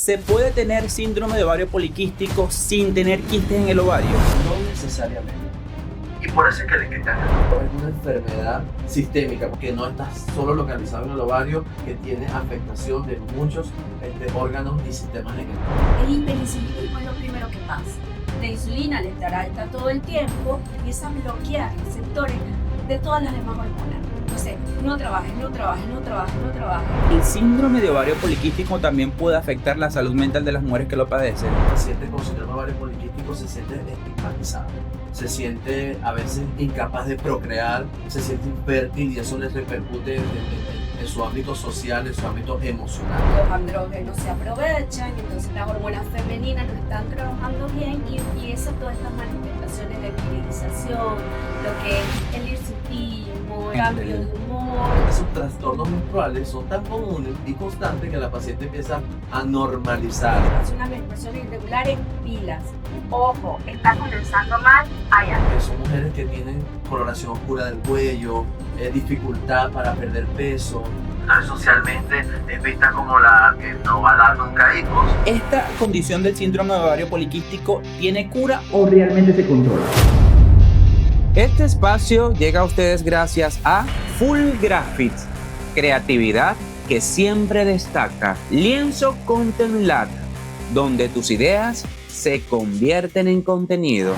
¿Se puede tener síndrome de ovario poliquístico sin tener quistes en el ovario? No necesariamente. Y por eso es que le quitan. Es una enfermedad sistémica, porque no está solo localizado en el ovario, que tiene afectación de muchos órganos y sistemas en el cuerpo. El hiperinsulinismo es lo primero que pasa. La insulina al estar alta todo el tiempo empieza a bloquear receptores de todas las demás hormonas. Entonces, no trabajes. ¿El síndrome de ovario poliquístico también puede afectar la salud mental de las mujeres que lo padecen? El paciente con síndrome de ovario poliquístico se siente estigmatizado, se siente a veces incapaz de procrear, se siente infértil y eso les repercute en su ámbito social, en su ámbito emocional. Los andrógenos se aprovechan, entonces las hormonas femeninas no están trabajando bien y empiezan todas estas manifestaciones de virilización, lo que es el hirsutismo, el cambio de humor. Esos trastornos menstruales son tan comunes y constantes que la paciente empieza a normalizar. Hace unas menstruaciones irregulares, pilas. Ojo, está comenzando mal, allá. Son mujeres que tienen coloración oscura del cuello, dificultad para perder peso. Socialmente es vista como la que no va a dar nunca hijos. ¿Esta condición del síndrome de ovario poliquístico tiene cura o realmente se controla? Este espacio llega a ustedes gracias a Full Graphics, creatividad que siempre destaca. Lienzo Content Lab, donde tus ideas se convierten en contenido.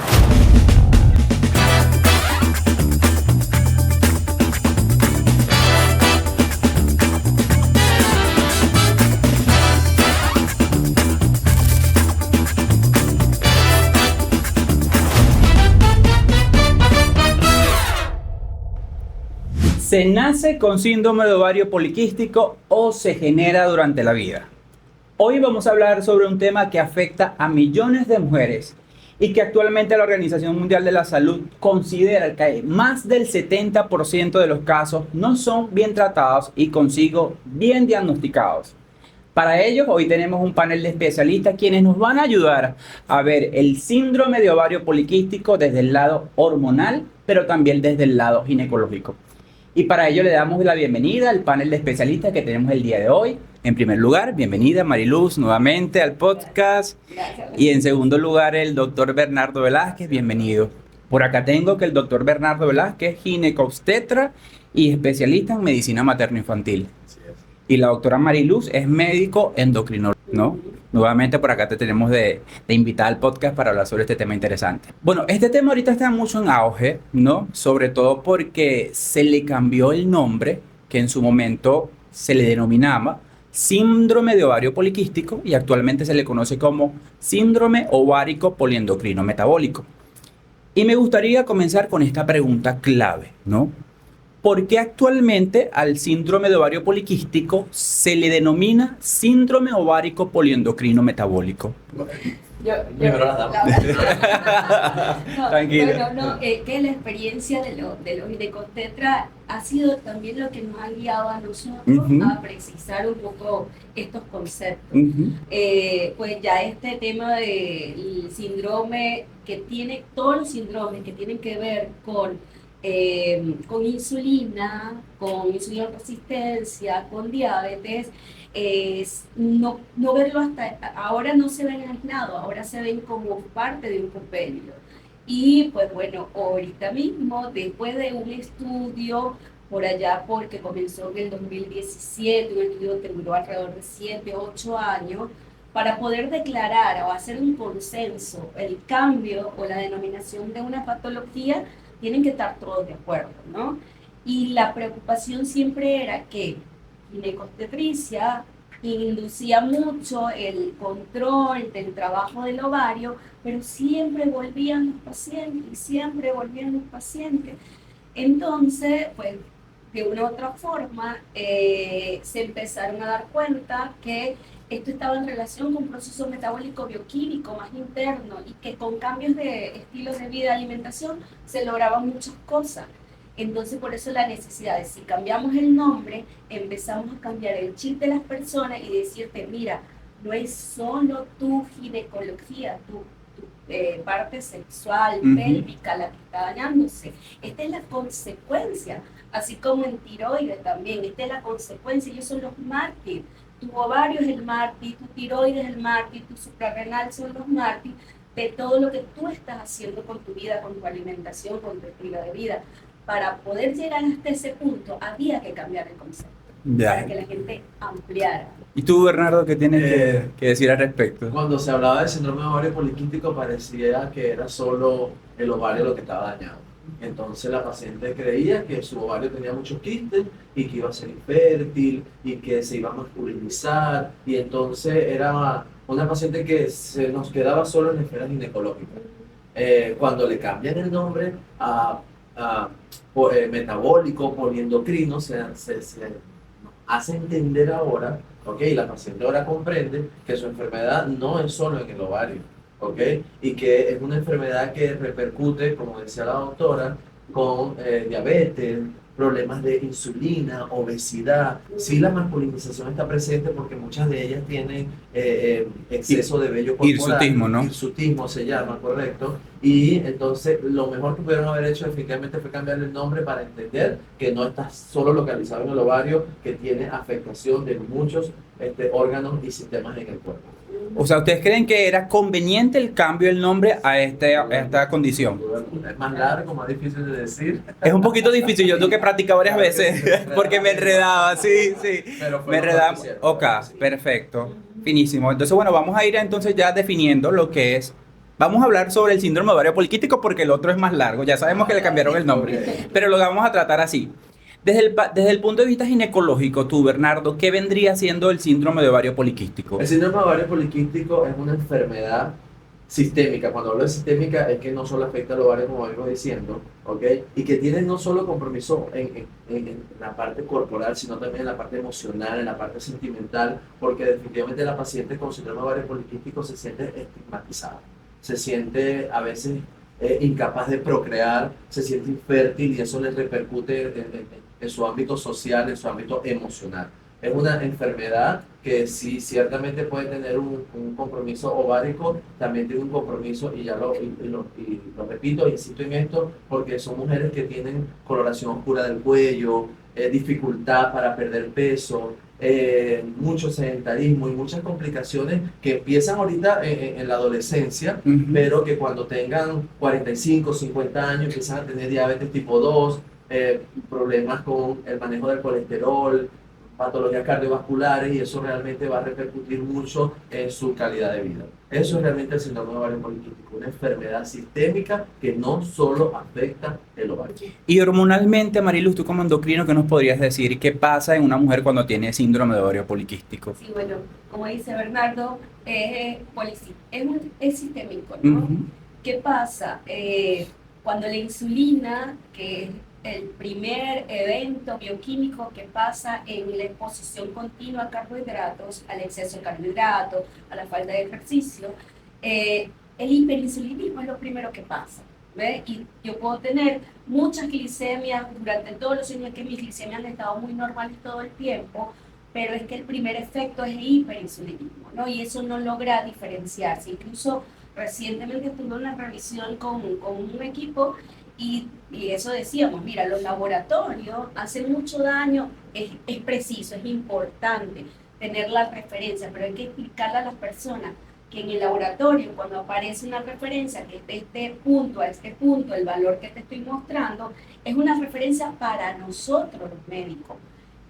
¿Se nace con síndrome de ovario poliquístico o se genera durante la vida? Hoy vamos a hablar sobre un tema que afecta a millones de mujeres y que actualmente la Organización Mundial de la Salud considera que más del 70% de los casos no son bien tratados y consigo bien diagnosticados. Para ello, hoy tenemos un panel de especialistas quienes nos van a ayudar a ver el síndrome de ovario poliquístico desde el lado hormonal, pero también desde el lado ginecológico. Y para ello le damos la bienvenida al panel de especialistas que tenemos el día de hoy. En primer lugar, bienvenida Mariluz nuevamente al podcast. Gracias. Y en segundo lugar, el doctor Bernardo Velázquez, bienvenido. Por acá tengo que el doctor Bernardo Velázquez, ginecobstetra y especialista en medicina materno-infantil. Y la doctora Mariluz es médico endocrinólogo, ¿no? Nuevamente por acá te tenemos de invitada al podcast para hablar sobre este tema interesante. Bueno, este tema ahorita está mucho en auge, ¿no? Sobre todo porque se le cambió el nombre, que en su momento se le denominaba síndrome de ovario poliquístico y actualmente se le conoce como síndrome ovárico poliendocrino metabólico. Y me gustaría comenzar con esta pregunta clave, ¿no? ¿Por qué actualmente al síndrome de ovario poliquístico se le denomina síndrome ovárico poliendocrino metabólico? Primero las damas. Tranquila. Que la experiencia de los ginecobstetras ha sido también lo que nos ha guiado a nosotros a precisar un poco estos conceptos. Pues ya este tema del síndrome que tiene, todos los síndromes que tienen que ver con insulina, con insulina resistencia, con diabetes, no verlo hasta ahora no se ven aislados, ahora se ven como parte de un compendio. Y pues bueno, ahorita mismo, después de un estudio por allá, porque comenzó en el 2017, un estudio que duró alrededor de 7, 8 años, para poder declarar o hacer un consenso, el cambio o la denominación de una patología, tienen que estar todos de acuerdo, ¿no? Y la preocupación siempre era que ginecobstetricia inducía mucho el control del trabajo del ovario, pero siempre volvían los pacientes. Entonces, pues, de una u otra forma, se empezaron a dar cuenta que esto estaba en relación con un proceso metabólico bioquímico más interno y que con cambios de estilos de vida y alimentación se lograban muchas cosas. Entonces, por eso la necesidad de, si cambiamos el nombre, empezamos a cambiar el chip de las personas y decirte, mira, no es solo tu ginecología, tu parte sexual, pélvica, la que está dañándose. Esta es la consecuencia, así como en tiroides también, esta es la consecuencia, ellos son los mártires. tu ovario es el mártir, tu tiroides es el mártir, tu suprarrenal son los mártires de todo lo que tú estás haciendo con tu vida, con tu alimentación, con tu estilo de vida. Para poder llegar hasta ese punto, había que cambiar el concepto, para que la gente ampliara. ¿Y tú, Bernardo, qué tienes que decir al respecto? Cuando se hablaba de síndrome de ovario poliquístico parecía que era solo el ovario lo que estaba dañado. Entonces la paciente creía que su ovario tenía muchos quistes y que iba a ser infértil y que se iba a masculinizar, y entonces era una paciente que se nos quedaba solo en la esfera ginecológica. Cuando le cambian el nombre a metabólico, poliendocrino, se hace entender ahora, ¿ok? La paciente ahora comprende que su enfermedad no es solo en el ovario, ¿ok? Y que es una enfermedad que repercute, como decía la doctora, con diabetes, problemas de insulina, obesidad. Sí, la masculinización está presente porque muchas de ellas tienen exceso de vello corporal. Hirsutismo, ¿no? Hirsutismo se llama, correcto. Y entonces lo mejor que pudieron haber hecho definitivamente fue cambiarle el nombre para entender que no está solo localizado en el ovario, que tiene afectación de muchos órganos y sistemas en el cuerpo. O sea, ¿ustedes creen que era conveniente el cambio del nombre a esta condición? Es más largo, más difícil de decir. Es un poquito difícil, yo tuve que practicar varias veces porque me enredaba, sí. Me enredaba. Ok, perfecto, finísimo. Entonces, bueno, vamos a ir entonces ya definiendo lo que es. Vamos a hablar sobre el síndrome de ovario poliquístico porque el otro es más largo, ya sabemos que le cambiaron el nombre, pero lo vamos a tratar así. Desde el punto de vista ginecológico, tú, Bernardo, ¿qué vendría siendo el síndrome de ovario poliquístico? El síndrome de ovario poliquístico es una enfermedad sistémica. Cuando hablo de sistémica es que no solo afecta al ovario, como vengo diciendo, ¿ok? Y que tiene no solo compromiso en la parte corporal, sino también en la parte emocional, en la parte sentimental, porque definitivamente la paciente con síndrome de ovario poliquístico se siente estigmatizada, se siente a veces incapaz de procrear, se siente infértil y eso le repercute en su ámbito social, en su ámbito emocional. Es una enfermedad que sí ciertamente puede tener un compromiso ovárico, también tiene un compromiso, y ya lo repito, insisto en esto, porque son mujeres que tienen coloración oscura del cuello, dificultad para perder peso, mucho sedentarismo y muchas complicaciones que empiezan ahorita en la adolescencia, pero que cuando tengan 45, 50 años empiezan a tener diabetes tipo 2, problemas con el manejo del colesterol, patologías cardiovasculares, y eso realmente va a repercutir mucho en su calidad de vida. Eso es realmente el síndrome de ovario poliquístico, una enfermedad sistémica que no solo afecta el ovario. Y hormonalmente, Mariluz, tú como endocrino, ¿qué nos podrías decir? ¿Qué pasa en una mujer cuando tiene síndrome de ovario poliquístico? Sí, bueno, como dice Bernardo, es sistémico, ¿no? ¿Qué pasa? Cuando la insulina, que es el primer evento bioquímico que pasa en la exposición continua a carbohidratos, al exceso de carbohidratos, a la falta de ejercicio, el hiperinsulinismo es lo primero que pasa, ¿ve? Y yo puedo tener muchas glicemias durante todos los años que mis glicemias han estado muy normales todo el tiempo, pero es que el primer efecto es el hiperinsulinismo, ¿no? Y eso no logra diferenciarse. Incluso recientemente tuve una revisión con un equipo y eso decíamos, mira, los laboratorios hacen mucho daño, es preciso, es importante tener la referencia, pero hay que explicarle a las personas que en el laboratorio, cuando aparece una referencia que es de este punto a este punto, el valor que te estoy mostrando, es una referencia para nosotros los médicos.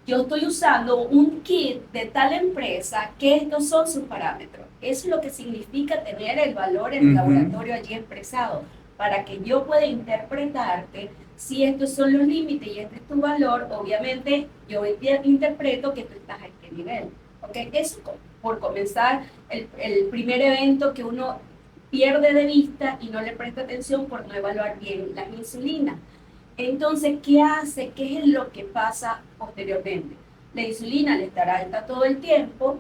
Yo estoy usando un kit de tal empresa que estos son sus parámetros. Eso es lo que significa tener el valor en el laboratorio allí expresado, para que yo pueda interpretarte si estos son los límites y este es tu valor. Obviamente yo interpreto que tú estás a este nivel, ¿okay? Eso por comenzar el primer evento que uno pierde de vista y no le presta atención por no evaluar bien la insulina. Entonces, ¿qué hace? ¿Qué es lo que pasa posteriormente? La insulina le estará alta todo el tiempo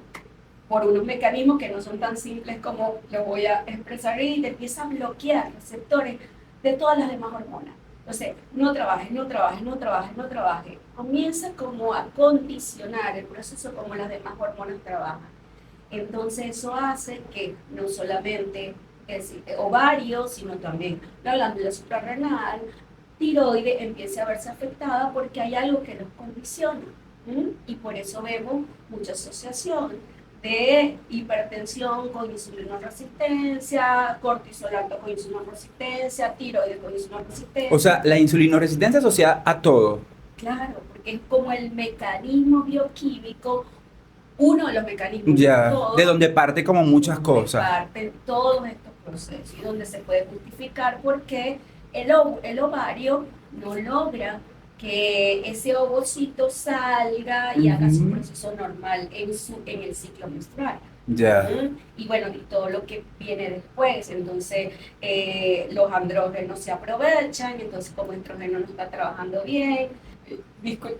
por unos mecanismos que no son tan simples como lo voy a expresar, y te empieza a bloquear receptores de todas las demás hormonas. Entonces, no trabajes. Comienza como a condicionar el proceso como las demás hormonas trabajan. Entonces, eso hace que no solamente el ovario, sino también la glándula suprarrenal, tiroides, empiece a verse afectada porque hay algo que los condiciona. Y por eso vemos mucha asociación de hipertensión con insulinoresistencia, cortisol alto con insulinoresistencia, tiroides con insulinoresistencia. O sea, la insulinoresistencia asociada a todo. Claro, porque es como el mecanismo bioquímico, uno de los mecanismos Ya, todos, de donde parte como muchas donde cosas. parten todos estos procesos y donde se puede justificar por qué el ovario no logra que ese ovocito salga y haga su Ujú. proceso normal en el ciclo menstrual. Ya. Y bueno, y todo lo que viene después, entonces los andrógenos se aprovechan, entonces como el estrógeno no está trabajando bien, discul-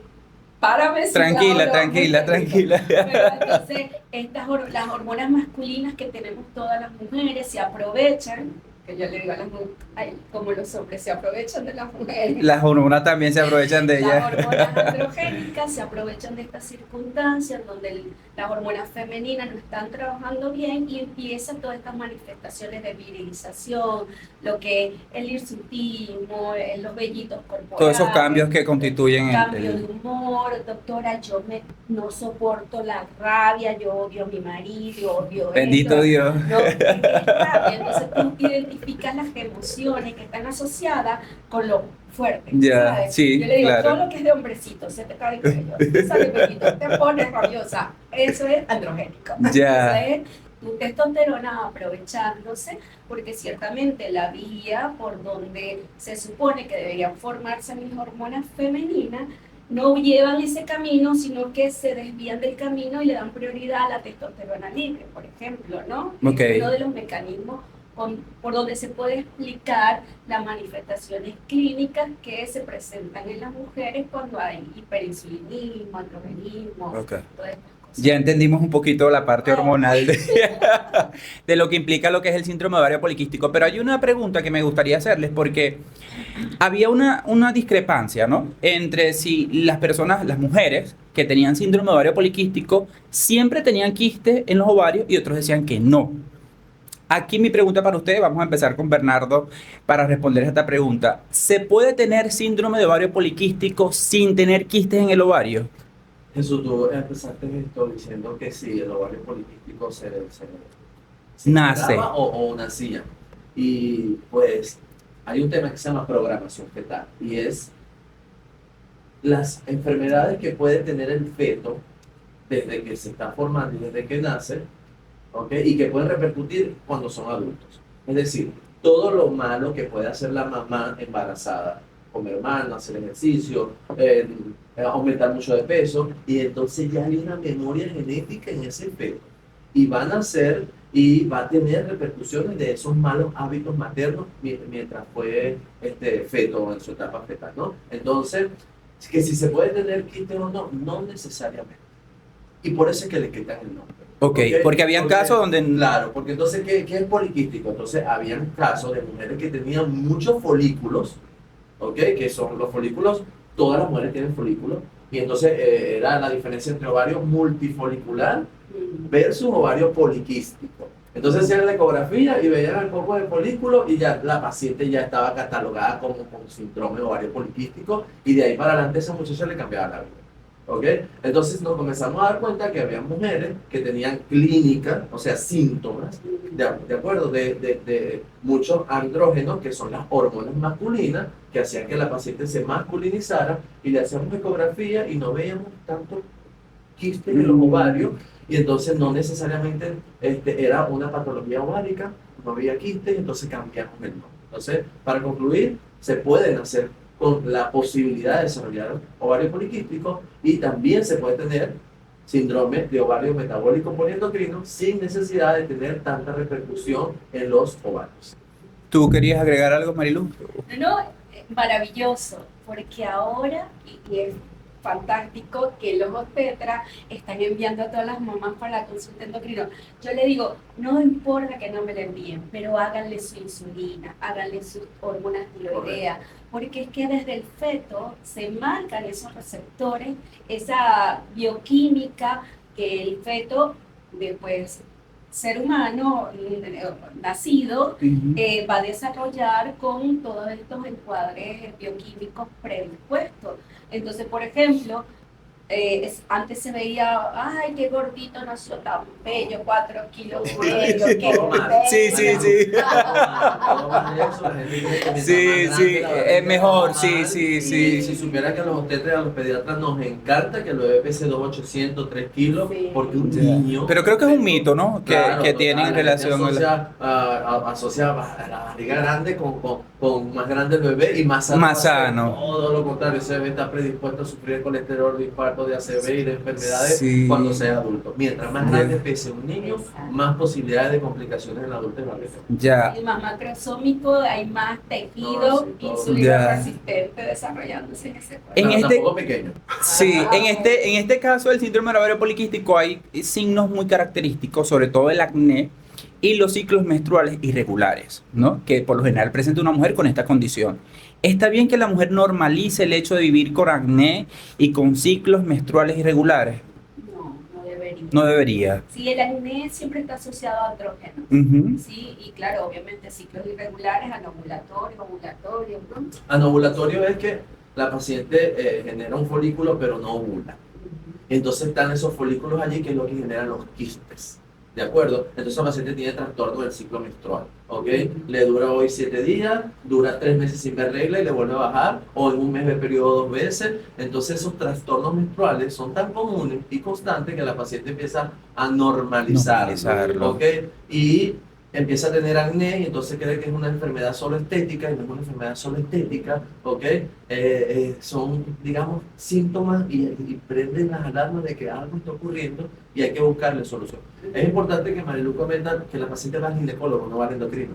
párame si Tranquila, hablo tranquila, muy técnico. tranquila. Pero entonces las hormonas masculinas que tenemos todas las mujeres se aprovechan, que yo le digo a las mujeres, ay, como los hombres se aprovechan de las mujeres. Las hormonas también se aprovechan de Las ellas. hormonas androgénicas se aprovechan de estas circunstancias donde las hormonas femeninas no están trabajando bien y empiezan todas estas manifestaciones de virilización, lo que es el hirsutismo, los vellitos corporales. Todos esos cambios que constituyen Cambio de humor, doctora, no soporto la rabia, yo odio a mi marido, yo odio Bendito esto. Dios. No, es rabia. Entonces tú identificas las emociones que están asociadas con lo fuerte. Ya, ¿sabes? sí, Yo le digo, claro. todo lo que es de hombrecito, se te cae el cabello, te sale pelito, te pones rabiosa, eso es androgénico. Ya. Eso es tu testosterona aprovechándose, porque ciertamente la vía por donde se supone que deberían formarse mis hormonas femeninas no llevan ese camino, sino que se desvían del camino y le dan prioridad a la testosterona libre, por ejemplo, ¿no? Ok. Es uno de los mecanismos por donde se puede explicar las manifestaciones clínicas que se presentan en las mujeres cuando hay hiperinsulinismo, androgenismo, Ok. todas estas cosas. Ya entendimos un poquito la parte hormonal de lo que implica lo que es el síndrome de ovario poliquístico, pero hay una pregunta que me gustaría hacerles porque había una discrepancia, ¿no? Entre si las personas, las mujeres que tenían síndrome de ovario poliquístico siempre tenían quiste en los ovarios y otros decían que no. Aquí mi pregunta para ustedes, vamos a empezar con Bernardo para responder esta pregunta. ¿Se puede tener síndrome de ovario poliquístico sin tener quistes en el ovario? Jesús, tú empezaste esto diciendo que sí, el ovario poliquístico se Nace. generaba o nacía. Y pues hay un tema que se llama programación fetal y es las enfermedades que puede tener el feto desde que se está formando y desde que nace, ¿ok? Y que pueden repercutir cuando son adultos. Es decir, todo lo malo que puede hacer la mamá embarazada, comer mal, no hacer ejercicio, aumentar mucho de peso, y entonces ya hay una memoria genética en ese feto. Y van a nacer y va a tener repercusiones de esos malos hábitos maternos mientras fue feto en su etapa fetal, ¿no? Entonces, que si se puede tener quiste o no, no necesariamente. Y por eso es que le quitan el nombre. Ok, porque habían casos donde... Claro, porque entonces, ¿qué es poliquístico? Entonces, habían casos de mujeres que tenían muchos folículos, ¿ok? Que son los folículos, todas las mujeres tienen folículos, y entonces era la diferencia entre ovario multifolicular versus ovario poliquístico. Entonces hacían la ecografía y veían el poco de folículo y ya la paciente ya estaba catalogada como con síndrome de ovario poliquístico, y de ahí para adelante a esa muchacha le cambiaba la vida. ¿Ok? Entonces nos comenzamos a dar cuenta que había mujeres que tenían clínica, o sea, síntomas, de acuerdo, de muchos andrógenos, que son las hormonas masculinas, que hacían que la paciente se masculinizara, y le hacíamos ecografía y no veíamos tanto quiste en los ovarios, y entonces no necesariamente era una patología ovárica, no había quiste, entonces cambiamos el nombre. Entonces, para concluir, se pueden hacer con la posibilidad de desarrollar ovario poliquístico, y también se puede tener síndrome de ovario metabólico poliendocrino sin necesidad de tener tanta repercusión en los ovarios. ¿Tú querías agregar algo, Marilu? No, maravilloso, porque ahora, y es fantástico que los obstetras están enviando a todas las mamás para la consulta endocrino. Yo le digo, no importa que no me la envíen, pero háganle su insulina, háganle sus hormonas tiroideas, porque es que desde el feto se marcan esos receptores, esa bioquímica que el feto, después ser humano nacido, va a desarrollar con todos estos encuadres bioquímicos predispuestos. Entonces, por ejemplo, Antes se veía, ay, qué gordito nació tan bello, 4 kilos y medio, qué Poco más. bello. Sí, sí, sí. Algo más de eso, la gente cree que mientras Sí, más sí, grande la es barriga, mejor, más sí, mal. sí, Y sí. si supiera que a los obstetras y a los pediatras nos encanta que el bebé pese 2.800, 3 kilos, Sí. porque un Ya. niño... Pero creo que es un mito, ¿no? Claro, Que total, tienen en la gente relación a la... asocia a la barriga grande con más grande el bebé y más sano. Más va a ser. sano. Todo lo contrario, ese bebé está predispuesto a sufrir colesterol, de infarto, de ACV y de enfermedades Sí. cuando sea adulto. Mientras más Ya. grande pese un niño, Exacto. más posibilidades de complicaciones en la adultez va a haber. Ya. El más macrosómico, hay más tejido, No, sí, todo. insulina Ya. persistente desarrollándose en ese cuerpo. En Claro, este- tampoco pequeño. Sí, en este caso del síndrome del ovario poliquístico hay signos muy característicos, sobre todo el acné y los ciclos menstruales irregulares, ¿no? Que por lo general presenta una mujer con esta condición. Está bien que la mujer normalice el hecho de vivir con acné y con ciclos menstruales irregulares. No, no debería. No debería. Sí, el acné siempre está asociado a andrógenos. Ujú. Sí, y claro, obviamente ciclos irregulares, anovulatorio, ovulatorio, ¿no? Anovulatorio es que la paciente genera un folículo pero no ovula. Entonces están esos folículos allí que es lo que generan los quistes. ¿De acuerdo? Entonces la paciente tiene trastorno del ciclo menstrual. ¿Ok? Le dura hoy 7 días, dura 3 meses sin ver regla y le vuelve a bajar, o en un mes ve periodo 2 veces. Entonces esos trastornos menstruales son tan comunes y constantes que la paciente empieza a normalizarlo. ¿Ok? Y empieza a tener acné y entonces cree que es una enfermedad solo estética y no es una enfermedad solo estética, ¿ok? Son, digamos, síntomas y prenden las alarmas de que algo está ocurriendo y hay que buscarle solución. Es importante que Marilu comenta que la paciente va al ginecólogo, no va al endocrino.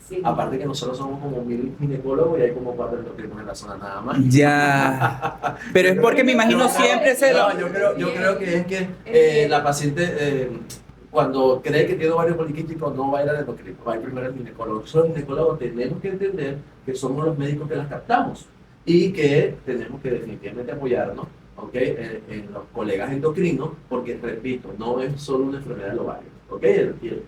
Sí. Aparte que nosotros somos como 1000 ginecólogos y hay como 4 endocrinos en la zona nada más. Ya. Pero es porque me imagino siempre se lo... No, yo creo que es que la paciente cuando cree que tiene ovario poliquístico no va a ir al endocrino, va a ir primero al ginecólogo. Nosotros los ginecólogos tenemos que entender que somos los médicos que las captamos y que tenemos que definitivamente apoyarnos, ¿ok? En los colegas endocrinos, porque repito, no es solo una enfermedad del ovario, ¿ok?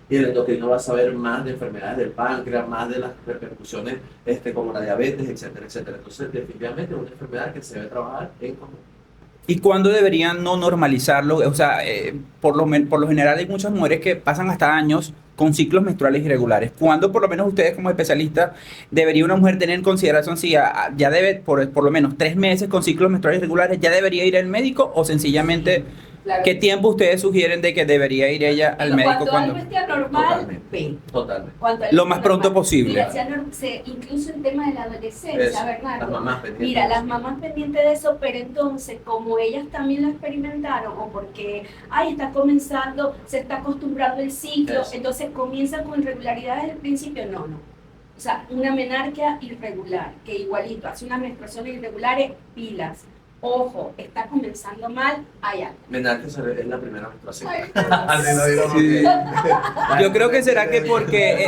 Y el endocrino va a saber más de enfermedades del páncreas, más de las repercusiones como la diabetes, etcétera, etcétera. Entonces, definitivamente es una enfermedad que se debe trabajar en conjunto. ¿Y cuándo deberían no normalizarlo? O sea, por lo general hay muchas mujeres que pasan hasta años con ciclos menstruales irregulares. ¿Cuándo, por lo menos ustedes como especialistas, debería una mujer tener en consideración si ya debe, por lo menos 3 meses con ciclos menstruales irregulares, ya debería ir al médico o sencillamente, Claro. qué tiempo ustedes sugieren de que debería ir ella al médico Cuando algo esté anormal, ve. Totalmente. Cuando Lo algo más esté pronto anormal. posible. Mira, incluso el tema de la adolescencia, Eso, Bernardo. las mamás pendientes. Mira, las mamás pendientes de eso, pero entonces, como ellas también lo experimentaron, o porque, ay, está comenzando, se está acostumbrando el ciclo, Eso. entonces comienza con irregularidades desde el principio, no. O sea, una menarquia irregular, que igualito, hace unas menstruaciones irregulares, pilas. Ojo, está comenzando mal, allá. Menarquia es la primera menstruación. Ay, Así lo digo Sí. porque- Yo creo que será que porque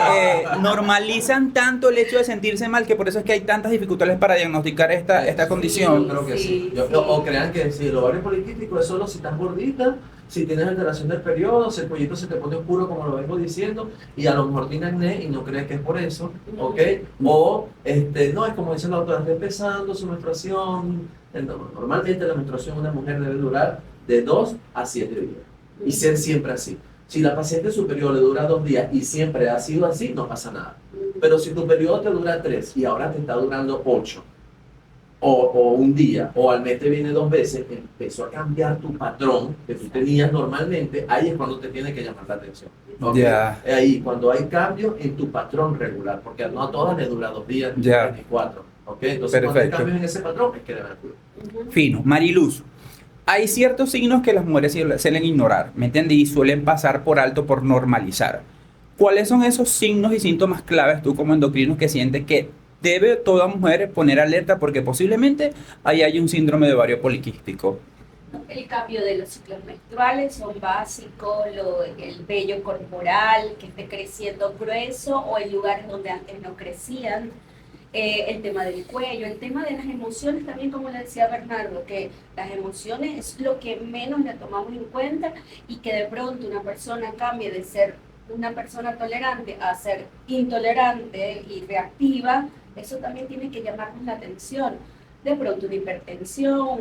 normalizan tanto el hecho de sentirse mal, que por eso es que hay tantas dificultades para diagnosticar esta condición. Yo creo que Sí, sí. sí. O crean que si el ovario poliquístico es solo si estás gordita, si tienes alteración del periodo, si el pollito se te pone oscuro, como lo vengo diciendo, y a lo mejor tiene acné y no crees que es por eso, ¿ok? O, no, es como dice la doctora, está empezando su menstruación. Normalmente la menstruación de una mujer debe durar de 2 a 7 días y ser siempre así. Si la paciente superior le dura 2 días y siempre ha sido así, no pasa nada. Pero si tu periodo te dura 3 y ahora te está durando 8, o un día, o al mes te viene 2 veces, empezó a cambiar tu patrón que tú tenías normalmente, ahí es cuando te tiene que llamar la atención. ¿Ok? Ya. Ahí, cuando hay cambios en tu patrón regular, porque no a todas les dura 2 días, ni Ya. 24. ¿Ok? Entonces, cuando hay Perfecto. cambios en ese patrón, es que deben acudir. Fino. Mariluz, hay ciertos signos que las mujeres suelen ignorar, ¿me entiendes? Y suelen pasar por alto por normalizar. ¿Cuáles son esos signos y síntomas claves tú como endocrino que sientes que debe toda mujer poner alerta porque posiblemente ahí hay un síndrome de ovario poliquístico? El cambio de los ciclos menstruales son básicos, el vello corporal que esté creciendo grueso o en lugares donde antes no crecían, el tema del cuello, el tema de las emociones también, como le decía Bernardo, que las emociones es lo que menos le tomamos en cuenta y que de pronto una persona cambie de ser una persona tolerante a ser intolerante y reactiva, eso también tiene que llamarnos la atención. de pronto una hipertensión,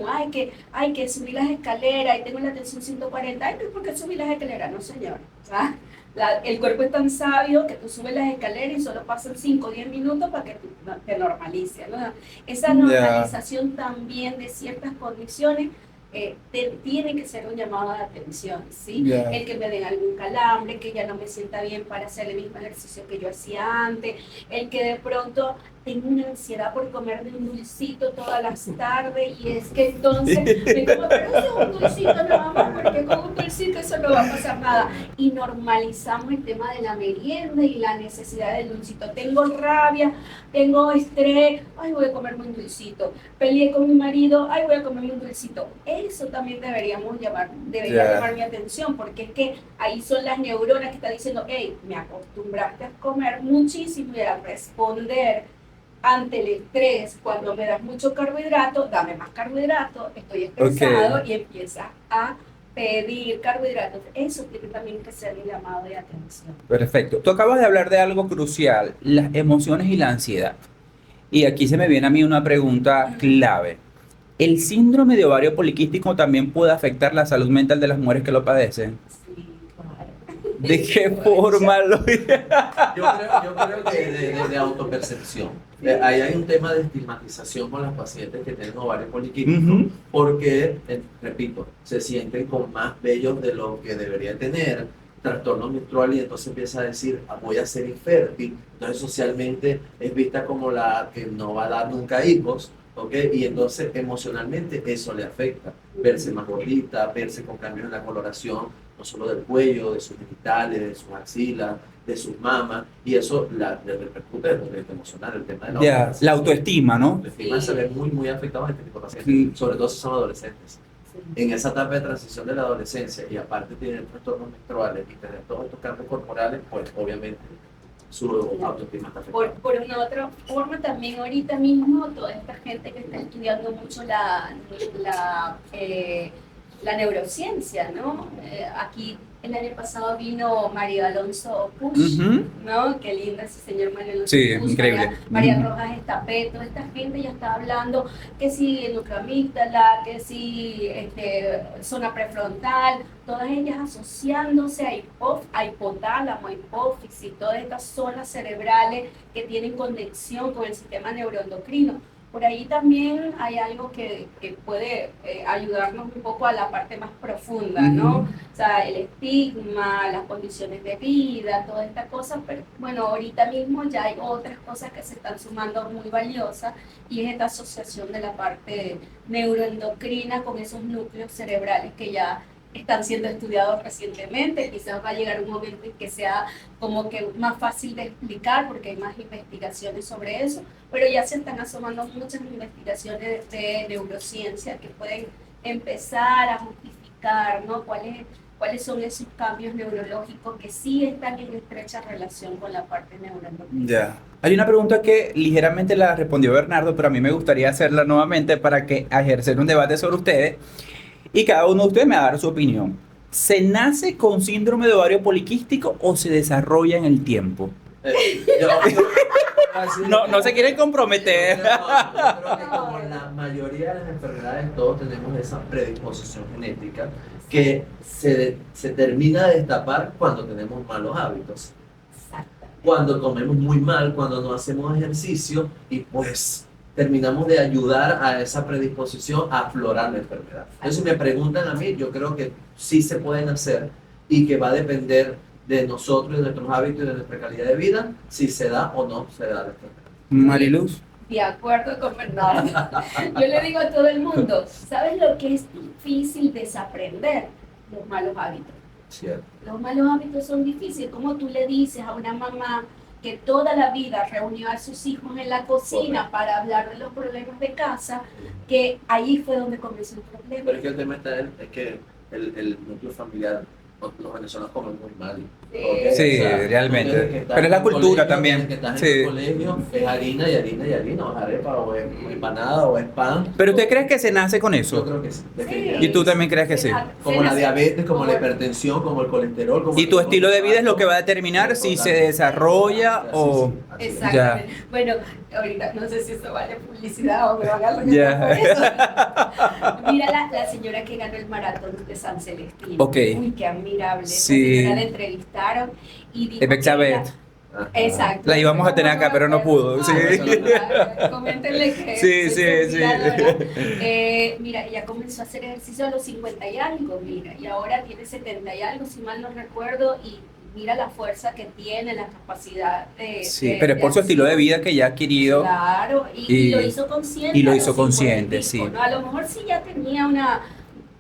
hay que subir las escaleras y tengo la tensión 140, ay, pero ¿por qué subir las escaleras? No, señor. O sea, el cuerpo es tan sabio que tú subes las escaleras y solo pasan 5 o 10 minutos para que tú te normalices, ¿no? Esa normalización también de ciertas condiciones tiene que ser un llamado de atención, ¿sí? El que me den algún calambre, que ya no me sienta bien para hacer el mismo ejercicio que yo hacía antes, el que de pronto tengo una ansiedad por comerme un dulcito todas las tardes y es que entonces me como, pero eso es un dulcito nada más, porque con un dulcito eso no va a pasar nada. Y normalizamos el tema de la merienda y la necesidad del dulcito. Tengo rabia, tengo estrés, ay, voy a comerme un dulcito. Peleé con mi marido, ay, voy a comerme un dulcito. Eso también debería llamar mi atención, porque es que ahí son las neuronas que están diciendo, hey, me acostumbraste a comer muchísimo y a responder ante el estrés. Cuando me das mucho carbohidrato, dame más carbohidrato, estoy estresado, y empiezas a pedir carbohidratos. Eso tiene también que ser un llamado de atención. Perfecto. Tú acabas de hablar de algo crucial, las emociones y la ansiedad. Y aquí se me viene a mí una pregunta clave. ¿El síndrome de ovario poliquístico también puede afectar la salud mental de las mujeres que lo padecen? Sí, claro. ¿De qué forma lo...? Yo creo que de autopercepción. Ahí hay un tema de estigmatización con las pacientes que tienen ovario poliquístico, porque, repito, se sienten con más vellos de lo que debería tener, trastorno menstrual, y entonces empieza a decir, voy a ser infértil. Entonces socialmente es vista como la que no va a dar nunca hijos, ¿ok? Y entonces emocionalmente eso le afecta, verse más gordita, verse con cambios en la coloración, no solo del cuello, de sus genitales, de sus axilas, de sus mamas, y eso le repercute en el emocional, el tema de la autoestima, ¿no? La autoestima se ve muy afectado en este tipo de pacientes, sobre todo si son adolescentes. En esa etapa de transición de la adolescencia, y aparte tienen trastornos menstruales y tener todos estos cambios corporales, pues obviamente su autoestima está afectada. Por una otra forma, también ahorita mismo toda esta gente que está estudiando mucho la neurociencia, ¿no? Aquí el año pasado vino María Alonso Push, ¿no? Qué linda ese señor María Alonso Push. Increíble. María Rojas Estapé, toda esta gente ya está hablando que si núcleo amígdala, que si zona prefrontal, todas ellas asociándose a hipotálamo, a hipófisis, todas estas zonas cerebrales que tienen conexión con el sistema neuroendocrino. Por ahí también hay algo que puede ayudarnos un poco a la parte más profunda, ¿no? O sea, el estigma, las condiciones de vida, toda esta cosa, pero bueno, ahorita mismo ya hay otras cosas que se están sumando muy valiosas, y es esta asociación de la parte neuroendocrina con esos núcleos cerebrales que ya están siendo estudiados recientemente. Quizás va a llegar un momento en que sea como que más fácil de explicar porque hay más investigaciones sobre eso, pero ya se están asomando muchas investigaciones de neurociencia que pueden empezar a justificar, ¿no? ¿Cuáles son esos cambios neurológicos que sí están en estrecha relación con la parte neuroendocrina? Ya. Hay una pregunta que ligeramente la respondió Bernardo, pero a mí me gustaría hacerla nuevamente para que ejercer un debate sobre ustedes. Y cada uno de ustedes me va a dar su opinión. ¿Se nace con síndrome de ovario poliquístico o se desarrolla en el tiempo? No se quieren comprometer. Yo creo que como la mayoría de las enfermedades, todos tenemos esa predisposición genética que se termina de destapar cuando tenemos malos hábitos. Cuando comemos muy mal, cuando no hacemos ejercicio, y pues terminamos de ayudar a esa predisposición a aflorar la enfermedad. Entonces, si me preguntan a mí, yo creo que sí se pueden hacer, y que va a depender de nosotros, de nuestros hábitos y de nuestra calidad de vida, si se da o no se da la enfermedad. Mariluz. De acuerdo con Bernardo. Yo le digo a todo el mundo, ¿sabes lo que es difícil desaprender? Los malos hábitos. Cierto. Los malos hábitos son difíciles. ¿Cómo tú le dices a una mamá que toda la vida reunió a sus hijos en la cocina para hablar de los problemas de casa, que ahí fue donde comenzó el problema? Pero es que el tema está es que el núcleo familiar los venezolanos comen muy mal. Sí. ¿Ok? Sí, O sea, realmente. tú tienes que estar Pero es la en un cultura colegio, también. tienes que estar Sí. en el colegio, es harina y harina y harina, o es arepa, o es empanada, o es pan. ¿Pero usted cree que se nace con Yo eso? creo que sí, ¿Y definitivamente. tú también crees que sí? Como la diabetes, como la hipertensión, como el colesterol. Como Y el tu estilo de vida es lo que va a infarto, determinar si se totalmente. desarrolla Así o... sí, así es. Exactamente. Bueno, ahorita no sé si esto vale publicidad o me van a regañar Ya. por eso. Mira la señora que ganó el maratón de San Celestino. Ok. Uy, qué admirable. Sí. Esa señora la entrevistaron y dijo Es Bexabeth. Ajá. Exacto. La íbamos a tener acá, pero no pudo, sí. Coméntenle que Sí, soy sí, su sí. admiradora. Mira, ella comenzó a hacer ejercicio a los 50 y algo, mira, y ahora tiene 70 y algo, si mal no recuerdo, y mira la fuerza que tiene, la capacidad de... Sí, pero es por su estilo de vida que ya ha adquirido. Claro, y lo hizo consciente. y lo a hizo los 50 y consciente, pico, sí. ¿no? A lo mejor sí ya tenía una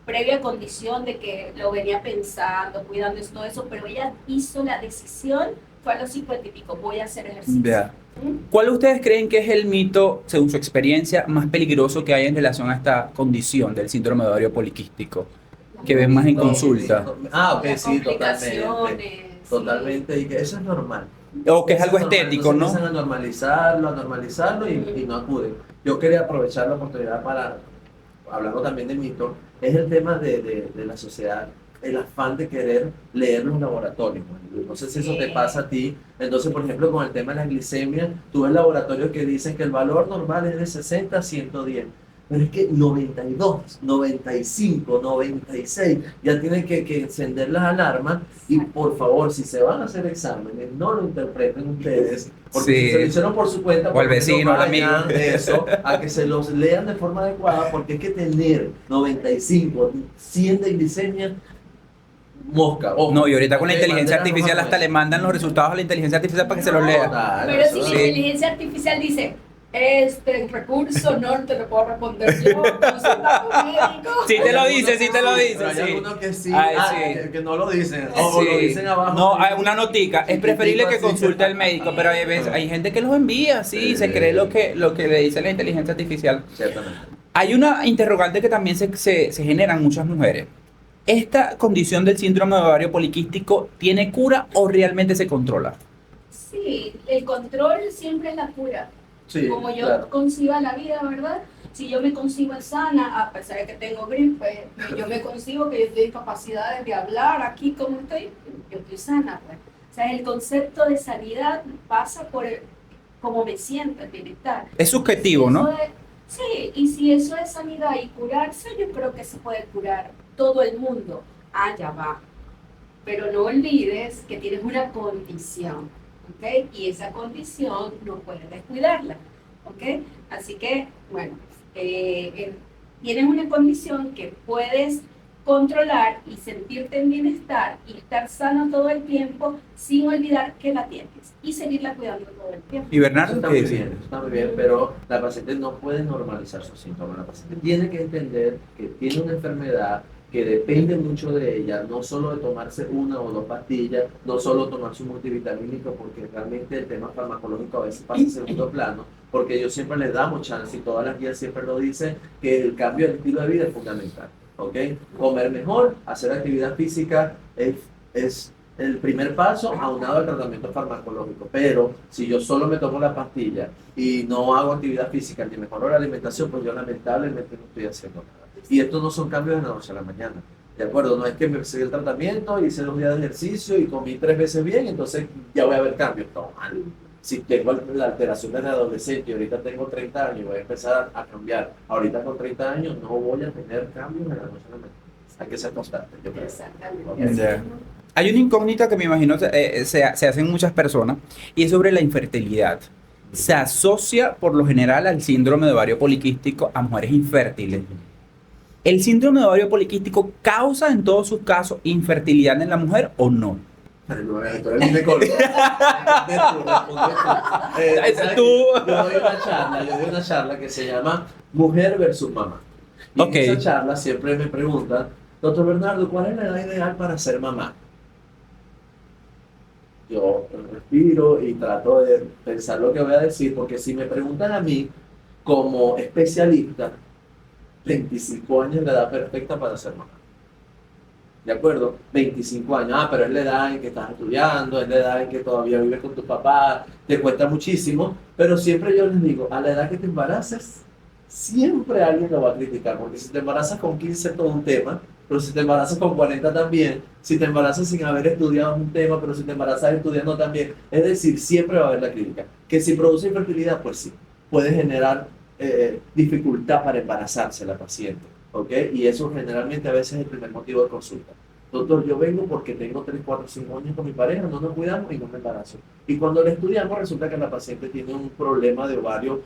previa condición de que lo venía pensando, cuidando todo eso, pero ella hizo la decisión, fue a los 50 y pico, voy a hacer ejercicio. Ya. ¿Mm? ¿Cuál ustedes creen que es el mito, según su experiencia, más peligroso que hay en relación a esta condición del síndrome de ovario poliquístico? Que ven más en consulta. Ah, ok, Las sí, totalmente. complicaciones, Totalmente, y que eso es normal. O que es Eso algo normal. estético, Entonces ¿no? empiezan a normalizarlo y no acuden. Yo quería aprovechar la oportunidad para, hablando también de mito, es el tema de la sociedad, el afán de querer leer los laboratorios. No sé si eso te pasa a ti. Entonces, por ejemplo, con el tema de la glicemia, tú ves laboratorios que dicen que el valor normal es de 60 a 110. Pero es que 92, 95, 96, ya tienen que encender las alarmas y por favor, si se van a hacer exámenes, no lo interpreten ustedes, porque Sí. si se lo hicieron por su cuenta, O al por lo vecino, menos al amigo. vayan eso, a que se los lean de forma adecuada, porque es que tener 95, 100 de glicemia, mosca. Ojo. No, y ahorita con la Ok, inteligencia bandera roja artificial con hasta le eso. mandan los resultados a la inteligencia artificial para que se los lea. Total, Pero eso si la sí. inteligencia artificial dice, este recurso no te lo puedo responder yo, consulta a tu médico. Sí te lo dice, sí te lo dice, Pero hay sí. algunos que sí, Ay, sí. que no lo dicen, o Sí. lo dicen abajo. No, hay una notica. Es preferible que Así. consulte al médico, pero hay gente que los envía, sí, se cree lo que le dice la inteligencia artificial. Ciertamente. Hay una interrogante que también se generan muchas mujeres. ¿Esta condición del síndrome de ovario poliquístico tiene cura o realmente se controla? Sí, el control siempre es la cura. Sí, Como yo claro. conciba la vida, ¿verdad? Si yo me concibo sana, a pesar de que tengo gripe, yo me concibo que yo tengo capacidades de hablar aquí como estoy, yo estoy sana, pues. O sea, el concepto de sanidad pasa por cómo me siento, el bienestar. Es subjetivo, ¿no? Sí, y si eso es sanidad y curarse, yo creo que se puede curar todo el mundo. Ah, ya va. Pero no olvides que tienes una condición, ¿ok? Y esa condición no puedes descuidarla, ¿ok? Así que, bueno, tienes una condición que puedes controlar y sentirte en bienestar y estar sano todo el tiempo sin olvidar que la tienes y seguirla cuidando todo el tiempo. Y Eso Bernardo, está ¿qué muy dice? bien, eso está muy bien, pero la paciente no puede normalizar sus síntomas. La paciente tiene que entender que tiene una enfermedad que depende mucho de ella, no solo de tomarse una o dos pastillas, no solo tomarse un multivitamínico, porque realmente el tema farmacológico a veces pasa en segundo plano, porque ellos siempre les damos chance y todas las guías siempre lo dicen, que el cambio del estilo de vida es fundamental. ¿Ok? Comer mejor, hacer actividad física es el primer paso aunado al tratamiento farmacológico. Pero si yo solo me tomo la pastilla y no hago actividad física ni mejoro la alimentación, pues yo lamentablemente no estoy haciendo nada. Y estos no son cambios de la noche a la mañana. ¿De acuerdo? No es que me seguí el tratamiento, hice 2 días de ejercicio y comí 3 veces bien, entonces ya voy a ver cambios. No, mal. Si tengo la alteración de adolescente y ahorita tengo 30 años y voy a empezar a cambiar, ahorita con 30 años no voy a tener cambios de la noche a la mañana. Hay que ser constante, yo creo. Exactamente. Ya. Hay una incógnita que me imagino se hacen muchas personas y es sobre la infertilidad. Se asocia por lo general al síndrome de ovario poliquístico a mujeres infértiles. ¿El síndrome de ovario poliquístico causa en todos sus casos infertilidad en la mujer o no? Tú eres el ginecólogo. ¿Sabes Tú. qué? Yo doy una charla que se llama Mujer versus Mamá. Y Ok. en esa charla siempre me preguntan, doctor Bernardo, ¿cuál es la edad ideal para ser mamá? Yo respiro y trato de pensar lo que voy a decir, porque si me preguntan a mí, como especialista, 25 años es la edad perfecta para ser mamá. ¿de acuerdo? 25 años, pero es la edad en que estás estudiando, es la edad en que todavía vives con tu papá, te cuesta muchísimo, pero siempre yo les digo, a la edad que te embaraces, siempre alguien lo va a criticar, porque si te embarazas con 15 es todo un tema, pero si te embarazas con 40 también, si te embarazas sin haber estudiado es un tema, pero si te embarazas estudiando también, es decir, siempre va a haber la crítica. Que si produce infertilidad, pues sí, puede generar dificultad para embarazarse la paciente, ¿ok? Y eso generalmente a veces es el primer motivo de consulta. Doctor, yo vengo porque tengo 3, 4, 5 años con mi pareja, no nos cuidamos y no me embarazo. Y cuando le estudiamos resulta que la paciente tiene un problema de ovario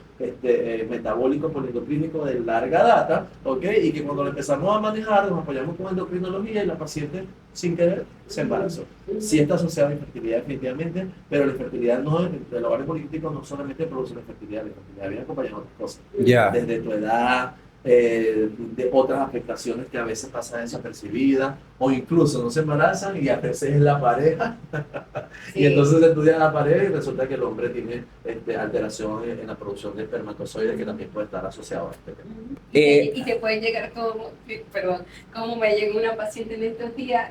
metabólico polendocrínico de larga data, ¿ok? Y que cuando lo empezamos a manejar nos apoyamos con endocrinología y la paciente sin querer se embarazó. Sí está asociada a la infertilidad definitivamente, pero la infertilidad no, el ovario poliquístico no solamente produce la infertilidad viene acompañada de otras cosas. Ya. Desde tu edad, de otras afectaciones que a veces pasan desapercibidas o incluso no se embarazan y a veces es la pareja y entonces se estudia la pareja y resulta que el hombre tiene alteración en la producción de espermatozoides que también puede estar asociado a este tema. Y te puede llegar como me llegó una paciente en estos días,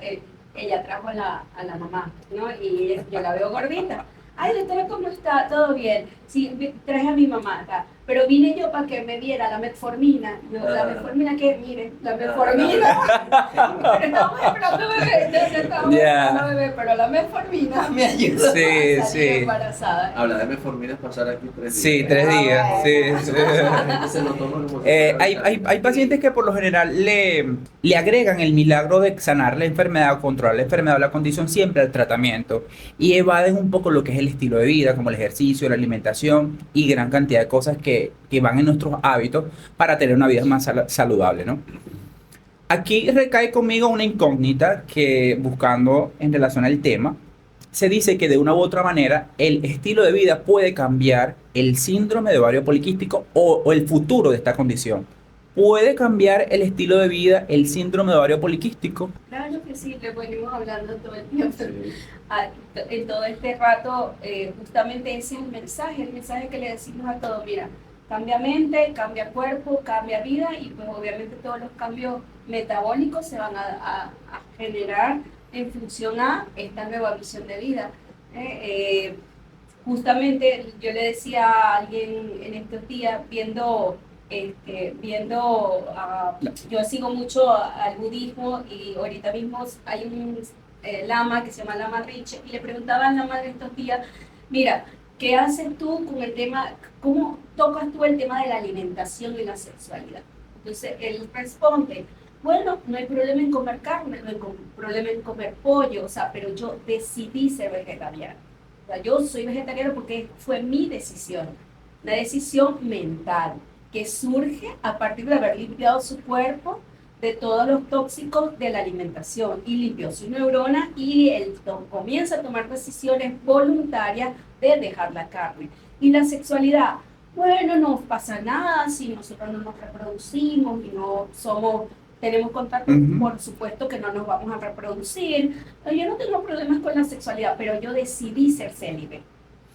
ella trajo a la mamá, ¿no? Y yo la veo gordita. Ay, doctora, ¿cómo está? ¿Todo bien? Sí, traje a mi mamá acá. Pero vine yo para que me viera la metformina. Yo, ¿la metformina qué? Miren, la metformina. Pero estamos esperando bebé. No estamos esperando bebé, pero la metformina me ayuda a salir embarazada. Habla de metformina es pasar aquí 3 días. Sí, 3 días. Sí. Hay pacientes que por lo general le agregan el milagro de sanar la enfermedad, controlar la enfermedad o la condición siempre al tratamiento y evaden un poco lo que es el estilo de vida, como el ejercicio, la alimentación y gran cantidad de cosas que van en nuestros hábitos para tener una vida más saludable, ¿no? Aquí recae conmigo una incógnita que, buscando en relación al tema, se dice que de una u otra manera el estilo de vida puede cambiar el síndrome de ovario poliquístico o el futuro de esta condición. ¿Puede cambiar el estilo de vida el síndrome de ovario poliquístico? Claro que sí, le venimos hablando todo el tiempo. En todo este rato, justamente ese es el mensaje que le decimos a todos, mira, cambia mente, cambia cuerpo, cambia vida y pues obviamente todos los cambios metabólicos se van a generar en función a esta nueva visión de vida. Justamente yo le decía a alguien en estos días, yo sigo mucho al budismo y ahorita mismo hay un lama que se llama Lama Rinpoche y le preguntaba al lama de estos días, mira, ¿qué haces tú con el tema, cómo tocas tú el tema de la alimentación y la sexualidad? Entonces él responde, bueno, no hay problema en comer carne, no hay problema en comer pollo, o sea, pero yo decidí ser vegetariano. O sea, yo soy vegetariano porque fue mi decisión, una decisión mental que surge a partir de haber limpiado su cuerpo de todos los tóxicos de la alimentación y limpió su neurona y él comienza a tomar decisiones voluntarias de dejar la carne. Y la sexualidad, bueno, no pasa nada si nosotros no nos reproducimos y no tenemos contacto, por supuesto que no nos vamos a reproducir. Yo no tengo problemas con la sexualidad, pero yo decidí ser célibe.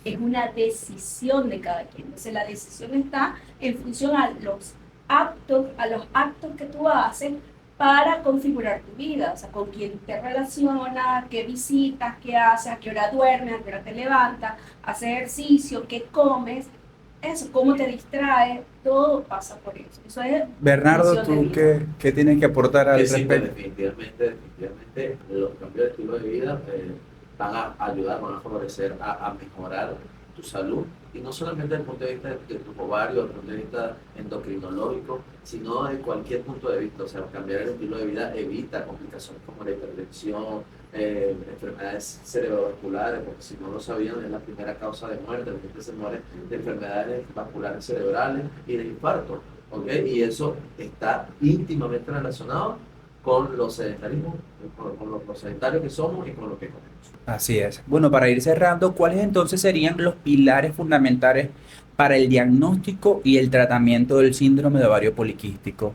Es una decisión de cada quien. Entonces la decisión está en función a los actos que tú haces para configurar tu vida, o sea, con quién te relacionas, qué visitas, qué haces, a qué hora duermes, a qué hora te levantas, haces ejercicio, qué comes, eso, cómo te distraes, todo pasa por eso. Eso es Bernardo, ¿tú qué tienes que aportar al respecto? Definitivamente los cambios de estilo de vida van a ayudar, van a favorecer a mejorar tu salud, y no solamente desde el punto de vista de tus ovarios, desde el punto de vista endocrinológico, sino de cualquier punto de vista. O sea, cambiar el estilo de vida evita complicaciones como la hipertensión, enfermedades cerebrovasculares, porque si no lo sabían, es la primera causa de muerte. La gente se muere de enfermedades vasculares cerebrales y de infarto, ¿ok? Y eso está íntimamente relacionado con los sedentarismos, con los sedentarios que somos y con lo que comemos. Así es. Bueno, para ir cerrando, ¿cuáles entonces serían los pilares fundamentales para el diagnóstico y el tratamiento del síndrome de ovario poliquístico?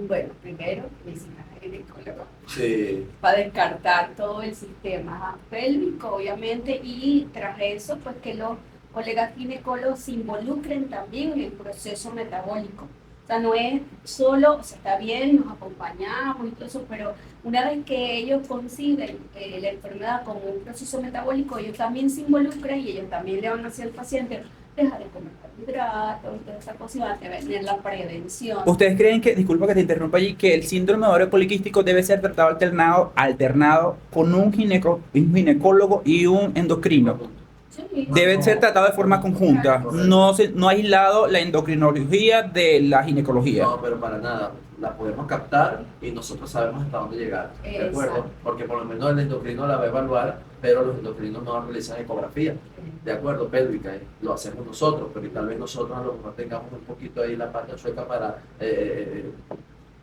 Bueno, primero, medicina ginecóloga. Sí. Para descartar todo el sistema pélvico, obviamente, y tras eso, pues que los colegas ginecólogos se involucren también en el proceso metabólico. O sea, no es solo, o sea, está bien, nos acompañamos y todo eso, pero una vez que ellos conciben la enfermedad como un proceso metabólico, ellos también se involucran y ellos también le van a decir al paciente, deja de comer carbohidratos y toda esa cosa, y va a tener la prevención. ¿Ustedes creen que, disculpa que te interrumpa allí, que el síndrome de ovario poliquístico debe ser tratado alternado con un ginecólogo y un endocrino? Sí. Deben ser tratados de forma conjunta, no aislado la endocrinología de la ginecología. No, pero para nada. La podemos captar y nosotros sabemos hasta dónde llegar, ¿de acuerdo? Exacto. Porque por lo menos el endocrino la va a evaluar, pero los endocrinos no realizan ecografía, ¿de acuerdo? Pélvica, lo hacemos nosotros, pero tal vez nosotros a lo mejor tengamos un poquito ahí la pata chueca para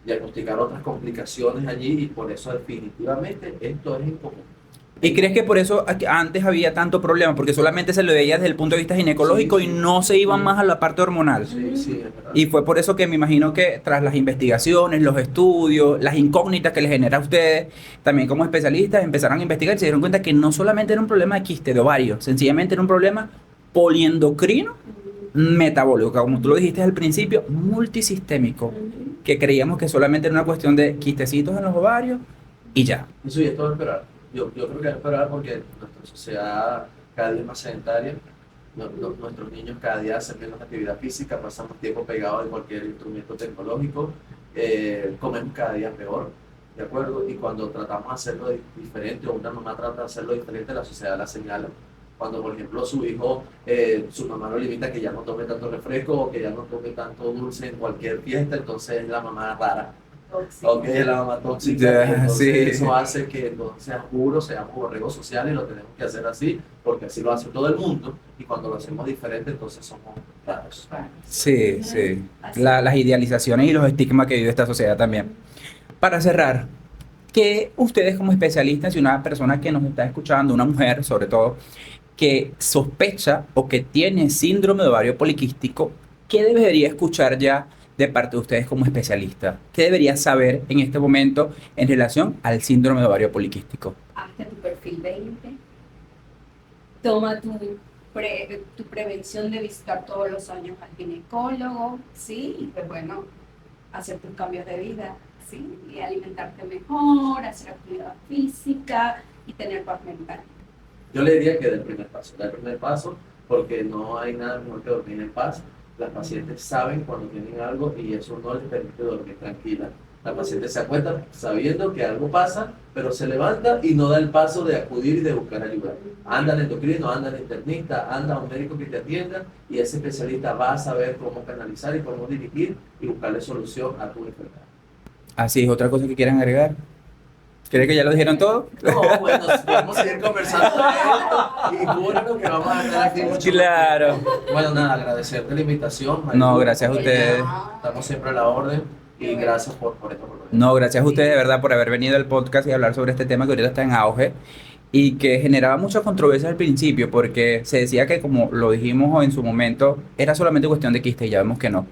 diagnosticar otras complicaciones allí, y por eso definitivamente esto es incomún. ¿Y crees que por eso antes había tanto problema? Porque solamente se lo veía desde el punto de vista ginecológico, Sí, y no se iban más a la parte hormonal. Sí, sí, es verdad. Y fue por eso que me imagino que tras las investigaciones, los estudios, las incógnitas que les genera a ustedes, también como especialistas, empezaron a investigar y se dieron cuenta que no solamente era un problema de quiste de ovario, sencillamente era un problema poliendocrino metabólico, como tú lo dijiste al principio, multisistémico, que creíamos que solamente era una cuestión de quistecitos en los ovarios y ya. Eso ya es todo esperar. Yo creo que es esperar porque nuestra sociedad cada día es más sedentaria. Nuestros niños cada día hacen menos actividad física, pasan más tiempo pegados de cualquier instrumento tecnológico, comemos cada día peor, ¿de acuerdo? Y cuando tratamos de hacerlo diferente, o una mamá trata de hacerlo diferente, la sociedad la señala. Cuando, por ejemplo, su hijo, su mamá lo limita a que ya no tome tanto refresco o que ya no tome tanto dulce en cualquier fiesta, entonces es la mamá rara. Ok, la mamá tóxica. Yeah, Entonces sí. eso hace que no seamos puros, seamos borregos sociales, y lo tenemos que hacer así, porque así lo hace todo el mundo, y cuando lo hacemos diferente, entonces somos raros. Sí, sí. Las idealizaciones y los estigmas que vive esta sociedad también. Para cerrar, ¿qué ustedes como especialistas y una persona que nos está escuchando, una mujer sobre todo, que sospecha o que tiene síndrome de ovario poliquístico, qué debería escuchar ya de parte de ustedes como especialistas? ¿Qué debería saber en este momento en relación al síndrome de ovario poliquístico? Hazte tu perfil 20, toma tu prevención de visitar todos los años al ginecólogo, ¿sí? Y pues bueno, hacer tus cambios de vida, ¿sí? Y alimentarte mejor, hacer actividad física y tener paz mental. Yo le diría que dé el primer paso, porque no hay nada mejor que dormir en paz. Las pacientes saben cuando tienen algo y eso no les permite dormir tranquila. La paciente se acuesta sabiendo que algo pasa, pero se levanta y no da el paso de acudir y de buscar ayuda. Anda al endocrino, anda al internista, anda a un médico que te atienda, y ese especialista va a saber cómo canalizar y cómo dirigir y buscarle solución a tu enfermedad. Así es, otra cosa que quieran agregar. ¿Creen que ya lo dijeron todo? No, bueno, vamos a seguir conversando de esto y juro que vamos a estar aquí mucho Claro. tiempo. Bueno, nada, agradecerte la invitación, Marilu. No, gracias a ustedes. Estamos siempre a la orden y gracias por esta oportunidad. No, gracias a ustedes de verdad por haber venido al podcast y hablar sobre este tema que ahorita está en auge y que generaba mucha controversia al principio, porque se decía que, como lo dijimos en su momento, era solamente cuestión de quiste, y ya vemos que no.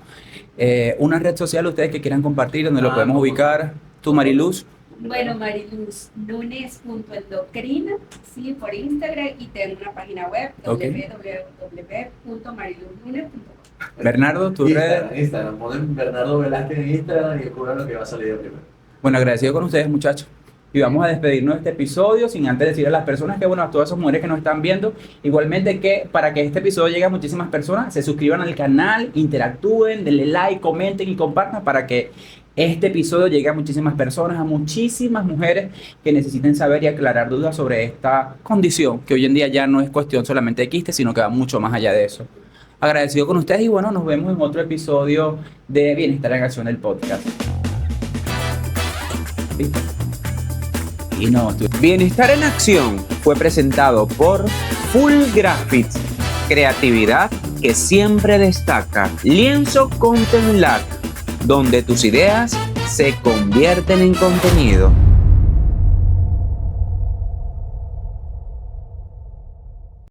Una red social ustedes que quieran compartir, donde lo podemos ubicar. ¿Tú, Mariluz? Bueno, Mariluz Nunes.endocrina, sí, por Instagram, y tengo una página web, www.mariluznunes.com. Bernardo, tu red. Instagram, ponen Bernardo Velázquez en Instagram y ocurra lo que va a salir de primero. Bueno, agradecido con ustedes, muchachos. Y vamos a despedirnos de este episodio sin antes decir a las personas que, bueno, a todas esas mujeres que nos están viendo, igualmente que para que este episodio llegue a muchísimas personas, se suscriban al canal, interactúen, denle like, comenten y compartan para que este episodio llegue a muchísimas personas, a muchísimas mujeres que necesiten saber y aclarar dudas sobre esta condición, que hoy en día ya no es cuestión solamente de quiste, sino que va mucho más allá de eso. Agradecido con ustedes y bueno, nos vemos en otro episodio de Bienestar en Acción, el podcast. ¿Listo? Y no, Bienestar en Acción fue presentado por Full Graphics, creatividad que siempre destaca. Lienzo Content Lab, donde tus ideas se convierten en contenido.